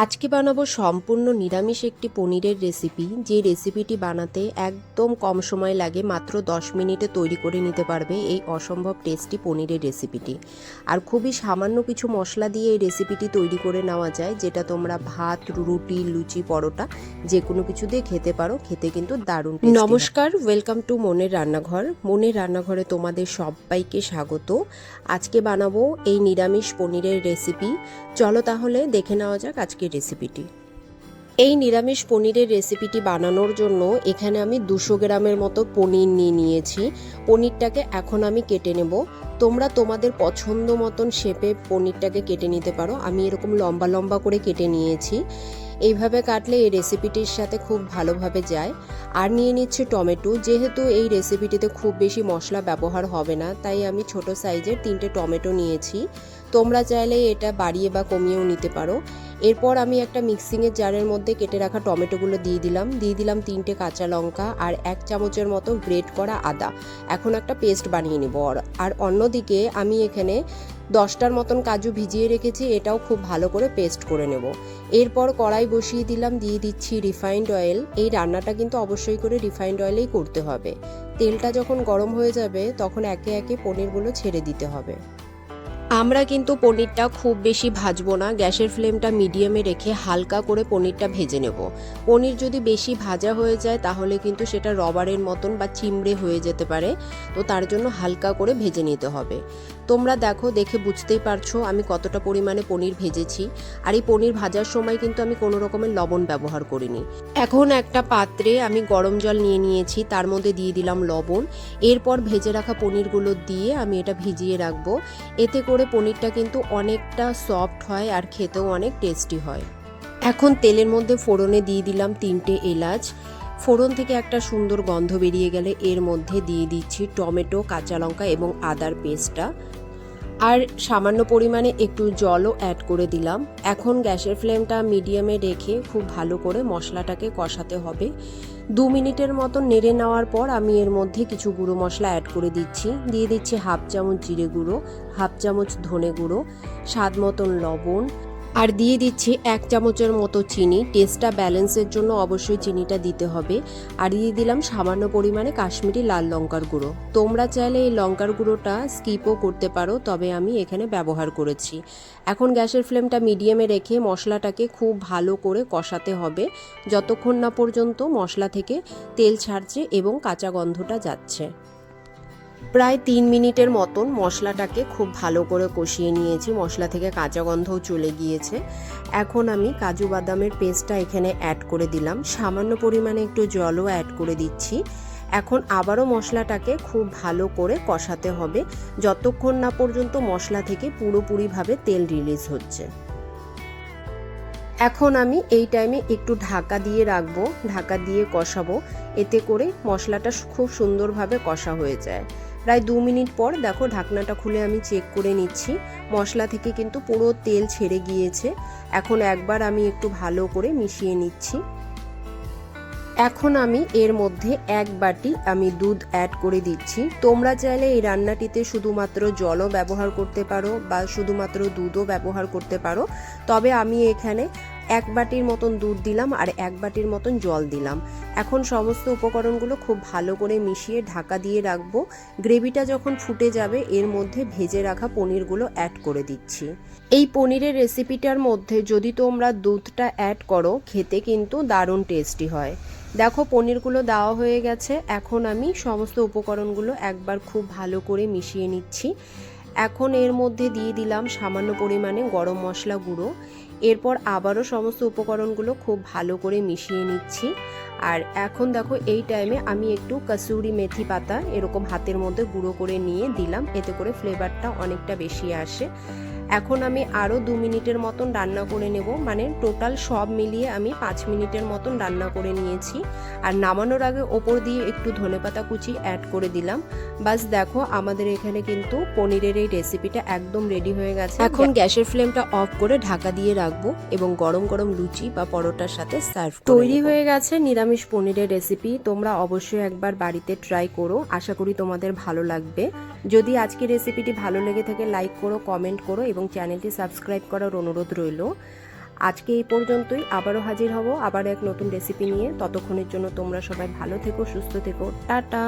আজকে বানাবো সম্পূর্ণ নিরামিষ একটি পনিরের রেসিপি। যে রেসিপিটি বানাতে একদম কম সময় লাগে, মাত্র 10 মিনিটে তৈরি করে নিতে পারবে এই অসম্ভব টেস্টি পনিরের রেসিপিটি। আর খুবই সামান্য কিছু মশলা দিয়ে এই রেসিপিটি তৈরি করে নেওয়া যায়, যেটা তোমরা ভাত, রুটি, লুচি, পরোটা যে কোনো কিছু দিয়ে খেতে পারো। খেতে কিন্তু দারুণ টেস্টি। নমস্কার, ওয়েলকাম টু মনের রান্নাঘর। মনের রান্নাঘরে তোমাদের সবাইকে স্বাগত। আজকে বানাবো এই নিরামিষ পনিরের রেসিপি। চলো তাহলে দেখে নেওয়া যাক আজকের রেসিপিটি। এই নিরামিষ পনিরের রেসিপিটি বানানোর জন্য এখানে আমি 200 গ্রামের মতো পনির নিয়ে নিয়েছি। পনিরটাকে এখন আমি কেটে নেব। তোমরা তোমাদের পছন্দ মতন শেপে পনিরটাকে কেটে নিতে পারো। আমি এরকম লম্বা লম্বা করে কেটে নিয়েছি। এইভাবে কাটলে এই রেসিপিটির সাথে খুব ভালোভাবে যায়। আর নিয়ে নিচ্ছে টমেটো। যেহেতু এই রেসিপিটিতে খুব বেশি মশলা ব্যবহার হবে না, তাই আমি ছোট সাইজের 3টে টমেটো নিয়েছি। তোমরা চাইলে এটা বাড়িয়ে বা কমিয়েও নিতে পারো। এরপর আমি একটা মিক্সিংয়ের জারের মধ্যে কেটে রাখা টমেটোগুলো দিয়ে দিলাম 3টে কাঁচা লঙ্কা আর 1 চামচের মতো গ্রেট করা আদা। এখন একটা পেস্ট বানিয়ে নেব। আর অন্যদিকে আমি এখানে 10টার মতন কাজু ভিজিয়ে রেখেছি, এটাও খুব ভালো করে পেস্ট করে নেব। এরপর কড়াই বসিয়ে দিয়ে দিচ্ছি রিফাইন্ড অয়েল। এই রান্নাটা কিন্তু অবশ্যই করে রিফাইন্ড অয়েলেই করতে হবে। তেলটা যখন গরম হয়ে যাবে তখন একে একে পনিরগুলো ছেড়ে দিতে হবে। আমরা কিন্তু পনিরটা খুব বেশি ভাজবো না, গ্যাসের ফ্লেমটা মিডিয়ামে রেখে হালকা করে পনিরটা ভেজে নেব। পনির যদি বেশি ভাজা হয়ে যায় তাহলে কিন্তু সেটা রবারের মতন বা চিমড়ে হয়ে যেতে পারে, তো তার জন্য হালকা করে ভেজে নিতে হবে। তোমরা দেখে বুঝতেই পারছো আমি কতটা পরিমাণে পনির ভেজেছি। আর এই পনির ভাজার সময় কিন্তু আমি কোনো রকমের লবণ ব্যবহার করিনি। এখন একটা পাত্রে আমি গরম জল নিয়ে নিয়েছি, তার মধ্যে দিয়ে দিলাম লবণ। এরপর ভেজে রাখা পনিরগুলো দিয়ে আমি এটা ভিজিয়ে রাখবো। এতে করে পনিরটা কিন্তু অনেকটা সফট হয় আর খেতেও অনেক টেস্টি হয়। এখন তেলের মধ্যে ফোড়নে দিয়ে দিলাম 3টে এলাচ। ফোড়ন থেকে একটা সুন্দর গন্ধ বেরিয়ে গেলে এর মধ্যে দিয়ে দিচ্ছি টমেটো, কাঁচা লঙ্কা এবং আদার পেস্টটা। আর সামান্য পরিমাণে একটু জলও অ্যাড করে দিলাম। এখন গ্যাসের ফ্লেমটা মিডিয়ামে রেখে খুব ভালো করে মশলাটাকে কষাতে হবে। 2 মিনিটের মতন নেড়ে নেওয়ার পর আমি এর মধ্যে কিছু গুঁড়ো মশলা অ্যাড করে দিয়ে দিচ্ছি 1/2 চামচ জিরে গুঁড়ো, 1/2 চামচ ধনে গুঁড়ো, স্বাদ মতন লবণ, আর দিয়ে দিচ্ছি 1 চামচের মতো চিনি। টেস্টটা ব্যালেন্সের জন্য অবশ্যই চিনিটা দিতে হবে। আর দিয়ে দিলাম সামান্য পরিমাণে কাশ্মীরি লাল লঙ্কার গুঁড়ো। তোমরা চাইলে এই লঙ্কার গুঁড়োটা স্কিপও করতে পারো, তবে আমি এখানে ব্যবহার করেছি। এখন গ্যাসের ফ্লেমটা মিডিয়ামে রেখে মশলাটাকে খুব ভালো করে কষাতে হবে, যতক্ষণ না পর্যন্ত মশলা থেকে তেল ছাড়ছে এবং কাঁচা গন্ধটা যাচ্ছে। প্রায় 3 মিনিটের মতন মশলাটাকে খুব ভালো করে কষিয়ে নিয়েছি। মশলা থেকে কাঁচা গন্ধও চলে গিয়েছে। এখন আমি কাজু বাদামের পেস্টটা এখানে অ্যাড করে দিলাম। সামান্য পরিমাণে একটু জলও অ্যাড করে দিচ্ছি। এখন আবারও মশলাটাকে খুব ভালো করে কষাতে হবে, যতক্ষণ না পর্যন্ত মশলা থেকে পুরোপুরিভাবে তেল রিলিজ হচ্ছে। এখন আমি এই টাইমে একটু ঢাকা দিয়ে রাখবো, ঢাকা দিয়ে কষাবো। এতে করে মশলাটা খুব সুন্দরভাবে কষা হয়ে যায়। প্রায় 2 মিনিট পর দেখো ঢাকনাটা খুলে আমি চেক করে নিচ্ছি। মশলা থেকে কিন্তু পুরো তেল ছেড়ে গিয়েছে। এখন একবার আমি একটু ভালো করে মিশিয়ে নিচ্ছি। এখন আমি এর মধ্যে 1 বাটি আমি দুধ অ্যাড করে দিচ্ছি। তোমরা চাইলে এই রান্নাটিতে শুধুমাত্র জলও ব্যবহার করতে পারো বা শুধুমাত্র দুধও ব্যবহার করতে পারো, তবে আমি এখানে 1 বাটির মতন দুধ দিলাম আর 1 বাটির মতন জল দিলাম। এখন সমস্ত উপকরণগুলো খুব ভালো করে মিশিয়ে ঢাকা দিয়ে রাখবো। গ্রেভিটা যখন ফুটে যাবে এর মধ্যে ভেজে রাখা পনিরগুলো অ্যাড করে দিচ্ছি। এই পনিরের রেসিপিটার মধ্যে যদি তোমরা দুধটা অ্যাড করো খেতে কিন্তু দারুণ টেস্টি হয়। দেখো পনিরগুলো দেওয়া হয়ে গেছে। এখন আমি সমস্ত উপকরণগুলো একবার খুব ভালো করে মিশিয়ে নিচ্ছি। এখন এর মধ্যে দিয়ে দিলাম সামান্য পরিমাণে গরম মশলা গুঁড়ো। এরপর আবারও সমস্ত উপকরণগুলো খুব ভালো করে মিশিয়ে নিচ্ছি। আর এখন দেখো এই টাইমে আমি একটু কসুরি মেথি পাতা এরকম হাতের মধ্যে গুঁড়ো করে নিয়ে দিলাম, এতে করে ফ্লেভারটা অনেকটা বেশি আসে। এখন আমি আরও 2 মিনিটের মতন রান্না করে নেব, মানে টোটাল সব মিলিয়ে আমি 5 মিনিটের মতন রান্না করে নিয়েছি। আর নামানোর আগে ওপর দিয়ে একটু ধনেপাতা কুচি অ্যাড করে দিলাম। বাস দেখো আমাদের এখানে কিন্তু পনিরের এই রেসিপিটা একদম রেডি হয়ে গেছে। এখন গ্যাসের ফ্লেমটা অফ করে ঢাকা দিয়ে রাখবো এবং গরম গরম লুচি বা পরোটার সাথে সার্ভ তৈরি হয়ে গেছে নিরামিষ পনিরের রেসিপি। তোমরা অবশ্যই একবার বাড়িতে ট্রাই করো, আশা করি তোমাদের ভালো লাগবে। যদি আজকের রেসিপিটি ভালো লেগে থাকে লাইক করো, কমেন্ট করো এবং চ্যানেলটি সাবস্ক্রাইব করার অনুরোধ রইল। আজকে এই পর্যন্তই, আবারও হাজির হব আবার এক নতুন রেসিপি নিয়ে। ততক্ষণের জন্য তোমরা সবাই ভালো থেকো, সুস্থ থেকো, টাটা।